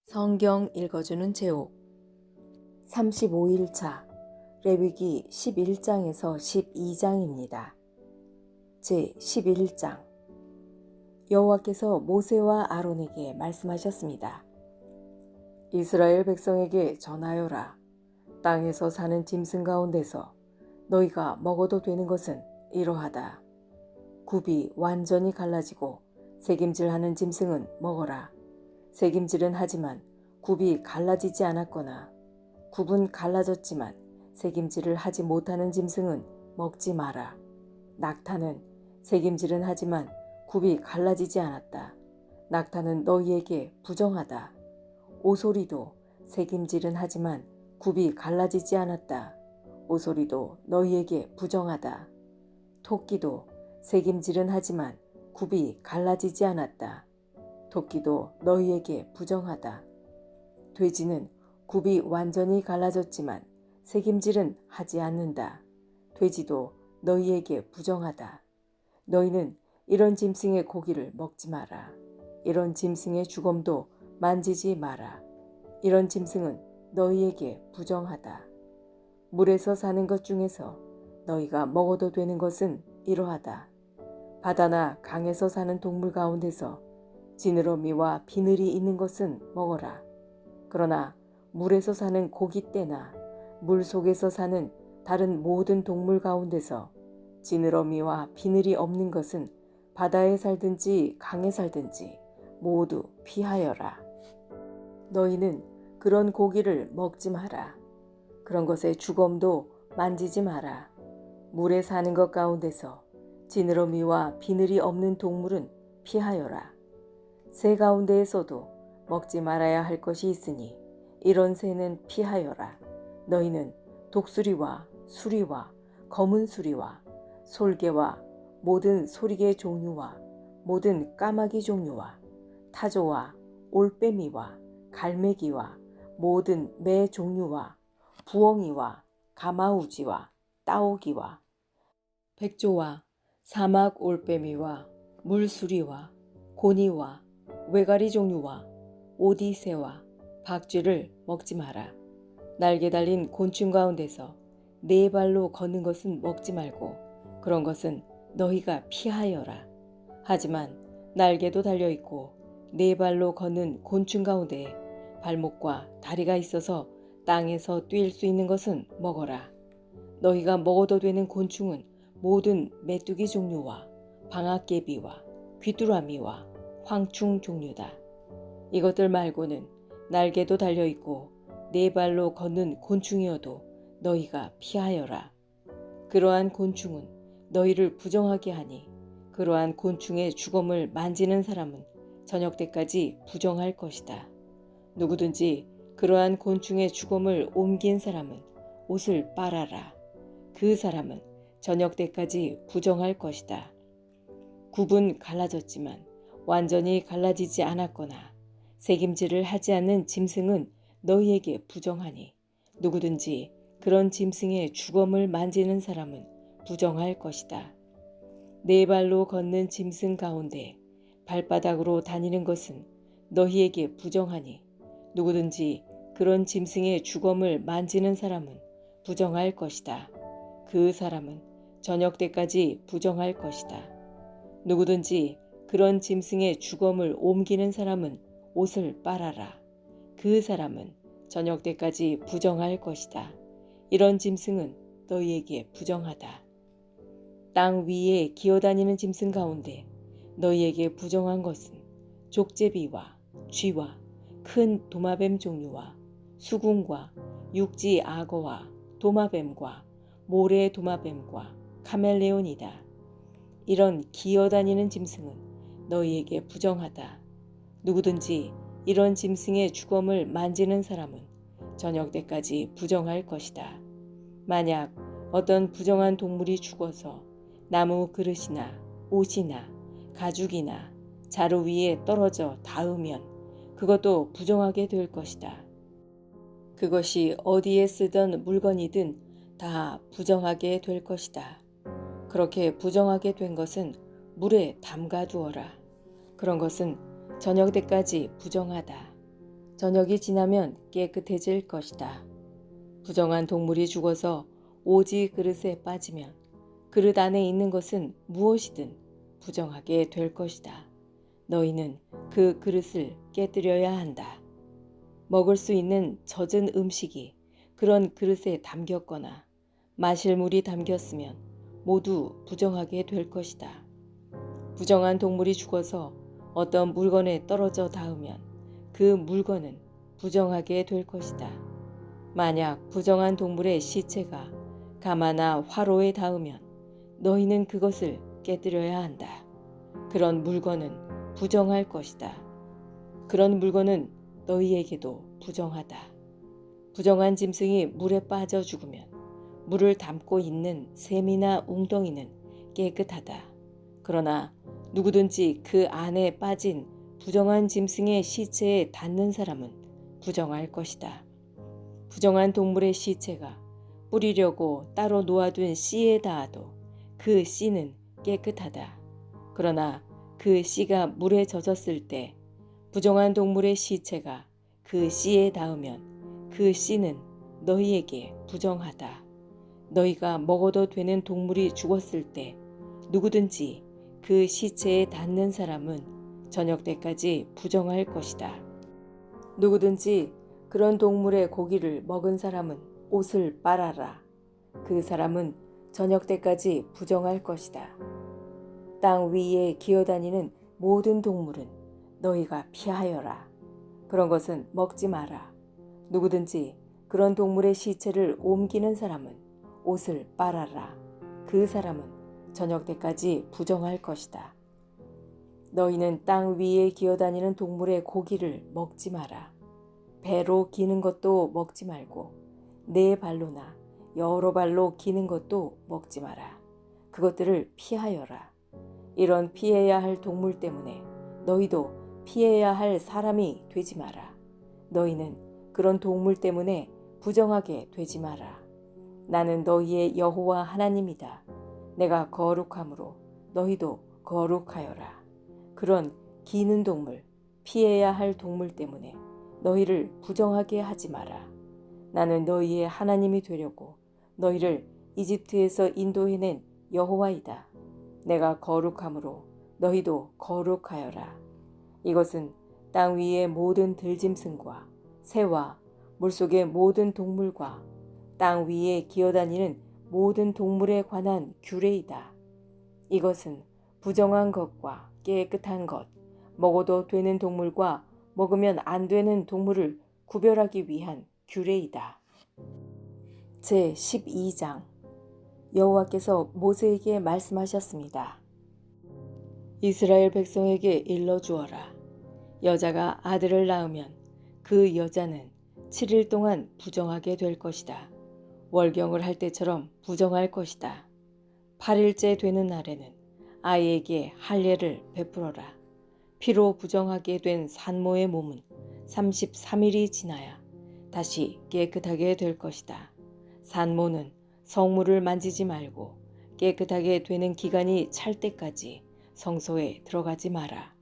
성경 읽어주는 제옥 35일차 레위기 11장에서 12장입니다. 제 11장 여호와께서 모세와 아론에게 말씀하셨습니다. 이스라엘 백성에게 전하여라. 땅에서 사는 짐승 가운데서 너희가 먹어도 되는 것은 이러하다. 굽이 완전히 갈라지고 새김질하는 짐승은 먹어라. 새김질은 하지만 굽이 갈라지지 않았거나 굽은 갈라졌지만 새김질을 하지 못하는 짐승은 먹지 마라. 낙타는 새김질은 하지만 굽이 갈라지지 않았다. 낙타는 너희에게 부정하다. 오소리도 새김질은 하지만 굽이 갈라지지 않았다. 오소리도 너희에게 부정하다. 토끼도 새김질은 하지만 굽이 갈라지지 않았다. 토끼도 너희에게 부정하다. 돼지는 굽이 완전히 갈라졌지만 새김질은 하지 않는다. 돼지도 너희에게 부정하다. 너희는 이런 짐승의 고기를 먹지 마라. 이런 짐승의 주검도 만지지 마라. 이런 짐승은 너희에게 부정하다. 물에서 사는 것 중에서 너희가 먹어도 되는 것은 이러하다. 바다나 강에서 사는 동물 가운데서 지느러미와 비늘이 있는 것은 먹어라. 그러나 물에서 사는 고깃대나 물 속에서 사는 다른 모든 동물 가운데서 지느러미와 비늘이 없는 것은 바다에 살든지 강에 살든지 모두 피하여라. 너희는 그런 고기를 먹지 마라. 그런 것의 주검도 만지지 마라. 물에 사는 것 가운데서 지느러미와 비늘이 없는 동물은 피하여라. 새 가운데에서도 먹지 말아야 할 것이 있으니 이런 새는 피하여라. 너희는 독수리와 수리와 검은 수리와 솔개와 모든 소리개 종류와 모든 까마귀 종류와 타조와 올빼미와 갈매기와 모든 매 종류와 부엉이와 가마우지와 따오기와 백조와 사막 올빼미와 물수리와 고니와 외가리 종류와 오디새와 박쥐를 먹지 마라. 날개 달린 곤충 가운데서 네 발로 걷는 것은 먹지 말고 그런 것은 너희가 피하여라. 하지만 날개도 달려있고 네 발로 걷는 곤충 가운데 발목과 다리가 있어서 땅에서 뛸 수 있는 것은 먹어라. 너희가 먹어도 되는 곤충은 모든 메뚜기 종류와 방앗개비와 귀뚜라미와 황충 종류다. 이것들 말고는 날개도 달려있고 네 발로 걷는 곤충이어도 너희가 피하여라. 그러한 곤충은 너희를 부정하게 하니 그러한 곤충의 주검을 만지는 사람은 저녁 때까지 부정할 것이다. 누구든지 그러한 곤충의 주검을 옮긴 사람은 옷을 빨아라. 그 사람은 저녁 때까지 부정할 것이다. 굽은 갈라졌지만 완전히 갈라지지 않았거나 새김질을 하지 않는 짐승은 너희에게 부정하니 누구든지 그런 짐승의 주검을 만지는 사람은 부정할 것이다. 네 발로 걷는 짐승 가운데 발바닥으로 다니는 것은 너희에게 부정하니 누구든지 그런 짐승의 주검을 만지는 사람은 부정할 것이다. 그 사람은 저녁 때까지 부정할 것이다. 누구든지 그런 짐승의 주검을 옮기는 사람은 옷을 빨아라. 그 사람은 저녁 때까지 부정할 것이다. 이런 짐승은 너희에게 부정하다. 땅 위에 기어다니는 짐승 가운데 너희에게 부정한 것은 족제비와 쥐와 큰 도마뱀 종류와 수궁과 육지 악어와 도마뱀과 모래 도마뱀과 카멜레온이다. 이런 기어다니는 짐승은 너희에게 부정하다. 누구든지 이런 짐승의 주검을 만지는 사람은 저녁 때까지 부정할 것이다. 만약 어떤 부정한 동물이 죽어서 나무 그릇이나 옷이나 가죽이나 자루 위에 떨어져 닿으면 그것도 부정하게 될 것이다. 그것이 어디에 쓰던 물건이든 다 부정하게 될 것이다. 그렇게 부정하게 된 것은 물에 담가 두어라. 그런 것은 저녁 때까지 부정하다. 저녁이 지나면 깨끗해질 것이다. 부정한 동물이 죽어서 오지 그릇에 빠지면 그릇 안에 있는 것은 무엇이든 부정하게 될 것이다. 너희는 그 그릇을 깨뜨려야 한다. 먹을 수 있는 젖은 음식이 그런 그릇에 담겼거나 마실 물이 담겼으면 모두 부정하게 될 것이다. 부정한 동물이 죽어서 어떤 물건에 떨어져 닿으면 그 물건은 부정하게 될 것이다. 만약 부정한 동물의 시체가 가마나 화로에 닿으면 너희는 그것을 깨뜨려야 한다. 그런 물건은 부정할 것이다. 그런 물건은 너희에게도 부정하다. 부정한 짐승이 물에 빠져 죽으면 물을 담고 있는 샘이나 웅덩이는 깨끗하다. 그러나 누구든지 그 안에 빠진 부정한 짐승의 시체에 닿는 사람은 부정할 것이다. 부정한 동물의 시체가 뿌리려고 따로 놓아둔 씨에 닿아도 그 씨는 깨끗하다. 그러나 그 씨가 물에 젖었을 때 부정한 동물의 시체가 그 씨에 닿으면 그 씨는 너희에게 부정하다. 너희가 먹어도 되는 동물이 죽었을 때 누구든지 그 시체에 닿는 사람은 저녁 때까지 부정할 것이다. 누구든지 그런 동물의 고기를 먹은 사람은 옷을 빨아라. 그 사람은 저녁 때까지 부정할 것이다. 땅 위에 기어다니는 모든 동물은 너희가 피하여라. 그런 것은 먹지 마라. 누구든지 그런 동물의 시체를 옮기는 사람은 옷을 빨아라. 그 사람은 저녁 때까지 부정할 것이다. 너희는 땅 위에 기어다니는 동물의 고기를 먹지 마라. 배로 기는 것도 먹지 말고 네 발로나 여러 발로 기는 것도 먹지 마라. 그것들을 피하여라. 이런 피해야 할 동물 때문에 너희도 피해야 할 사람이 되지 마라. 너희는 그런 동물 때문에 부정하게 되지 마라. 나는 너희의 여호와 하나님이다. 내가 거룩함으로 너희도 거룩하여라. 그런 기는 동물, 피해야 할 동물 때문에 너희를 부정하게 하지 마라. 나는 너희의 하나님이 되려고 너희를 이집트에서 인도해낸 여호와이다. 내가 거룩함으로 너희도 거룩하여라. 이것은 땅 위의 모든 들짐승과 새와 물속의 모든 동물과 땅 위에 기어다니는 모든 동물에 관한 규례이다. 이것은 부정한 것과 깨끗한 것, 먹어도 되는 동물과 먹으면 안 되는 동물을 구별하기 위한 규례이다. 제12장 여호와께서 모세에게 말씀하셨습니다. 이스라엘 백성에게 일러주어라. 여자가 아들을 낳으면 그 여자는 7일 동안 부정하게 될 것이다. 월경을 할 때처럼 부정할 것이다. 8일째 되는 날에는 아이에게 할례를 베풀어라. 피로 부정하게 된 산모의 몸은 33일이 지나야 다시 깨끗하게 될 것이다. 산모는 성물을 만지지 말고 깨끗하게 되는 기간이 찰 때까지 성소에 들어가지 마라.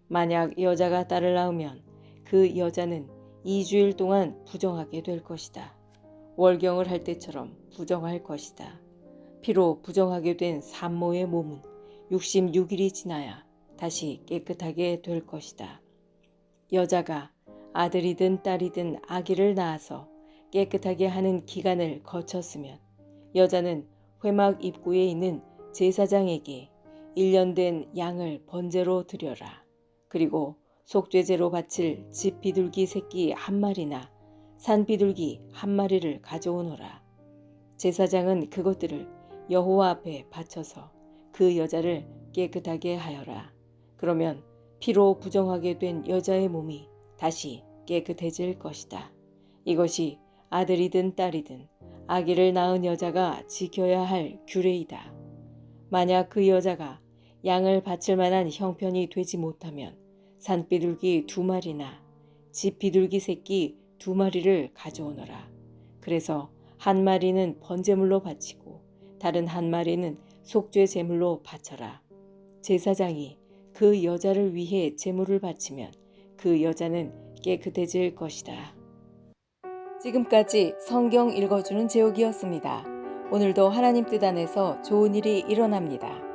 만약 여자가 딸을 낳으면 그 여자는 2주일 동안 부정하게 될 것이다. 월경을 할 때처럼 부정할 것이다. 피로 부정하게 된 산모의 몸은 66일이 지나야 다시 깨끗하게 될 것이다. 여자가 아들이든 딸이든 아기를 낳아서 깨끗하게 하는 기간을 거쳤으면 여자는 회막 입구에 있는 제사장에게 1년 된 양을 번제로 드려라. 그리고 속죄제로 바칠 집 비둘기 새끼 한 마리나 산 비둘기 한 마리를 가져오너라. 제사장은 그것들을 여호와 앞에 바쳐서 그 여자를 깨끗하게 하여라. 그러면 피로 부정하게 된 여자의 몸이 다시 깨끗해질 것이다. 이것이 아들이든 딸이든 아기를 낳은 여자가 지켜야 할 규례이다. 만약 그 여자가 양을 바칠 만한 형편이 되지 못하면 산비둘기 2마리나 집 비둘기 새끼 2마리를 가져오너라. 그래서 한 마리는 번제물로 바치고 다른 한 마리는 속죄 제물로 바쳐라. 제사장이 그 여자를 위해 제물을 바치면 그 여자는 깨끗해질 것이다. 지금까지 성경 읽어주는 제옥이었습니다. 오늘도 하나님 뜻 안에서 좋은 일이 일어납니다.